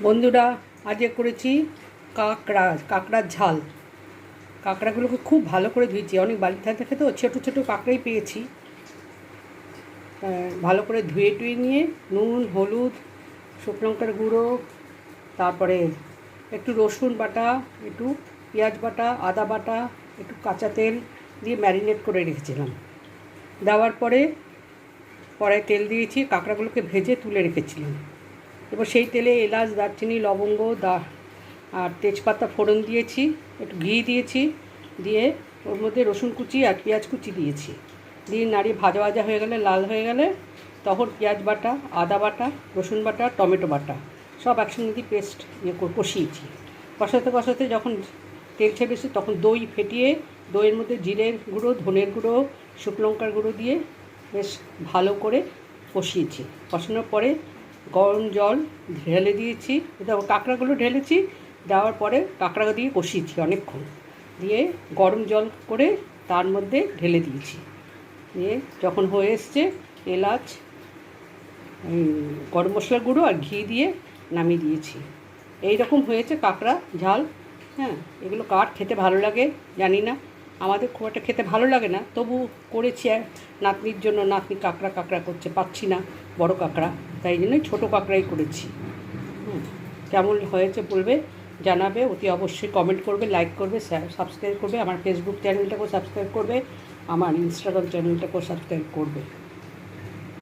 বন্ধুরা, আজকে করেছি কাঁকড়ার ঝাল। কাঁকড়াগুলোকে খুব ভালো করে ধুয়েছি, অনেক বাড়িতে থেকে তো ছোটো ছোটো কাঁকড়াই পেয়েছি। ভালো করে ধুয়ে টুয়ে নিয়ে নুন, হলুদ, শুকনো লঙ্কার গুঁড়ো, তারপরে একটু রসুন বাটা, একটু পেঁয়াজ বাটা, আদা বাটা, একটু কাঁচা তেল দিয়ে ম্যারিনেট করে রেখেছিলাম। দেওয়ার পরে কড়াইয়ে তেল দিয়েছি, কাঁকড়াগুলোকে ভেজে তুলে রেখেছিলাম। এবার সেই তেলে এলাচ, দারচিনি, লবঙ্গ আর তেজপাতা ফোড়ন দিয়েছি, একটু ঘি দিয়েছি, দিয়ে ওর মধ্যে রসুন কুচি আর পেঁয়াজ কুচি দিয়েছি। দিয়ে নাড়িয়ে ভাজা ভাজা হয়ে গেলে, লাল হয়ে গেলে, তখন পেঁয়াজ বাটা, আদা বাটা, রসুন বাটা, টমেটো বাটা সব একসঙ্গে দিয়ে পেস্ট কষিয়েছি। কষাতে কষাতে যখন তেল ছেড়ে এসে তখন দই ফেটিয়ে দইয়ের মধ্যে জিরের গুঁড়ো, ধনের গুঁড়ো, শুকনো লঙ্কার গুঁড়ো দিয়ে বেশ ভালো করে কষিয়েছি। কষানোর পরে গরম জল ঢেলে দিয়েছি, কাঁকড়াগুলো ঢেলেছি, দেওয়ার পরে কাঁকড়া দিয়ে কষিয়েছি অনেকক্ষণ, দিয়ে গরম জল করে তার মধ্যে ঢেলে দিয়েছি। দিয়ে যখন হয়ে এসছে, এলাচ, গরম মশলার গুঁড়ো আর ঘি দিয়ে নামিয়ে দিয়েছি। এই রকম হয়েছে কাঁকড়া ঝাল। হ্যাঁ, এগুলো কার খেতে ভালো লাগে জানি না, আমাদের খুব একটা খেতে ভালো লাগে না, তবু করেছি নাতনির জন্য। নাতনি কাঁকড়া কাঁকড়া করছে, পাচ্ছি না বড় কাঁকড়া, তাই জন্যই ছোটো কাঁকড়াই করেছি। কেমন হয়েছে বলবে, জানাবে, অতি অবশ্যই কমেন্ট করবে, লাইক করবে, সাবস্ক্রাইব করবে, আমার ফেসবুক চ্যানেলটাকেও সাবস্ক্রাইব করবে, আমার ইনস্টাগ্রাম চ্যানেলটাকেও সাবস্ক্রাইব করবে।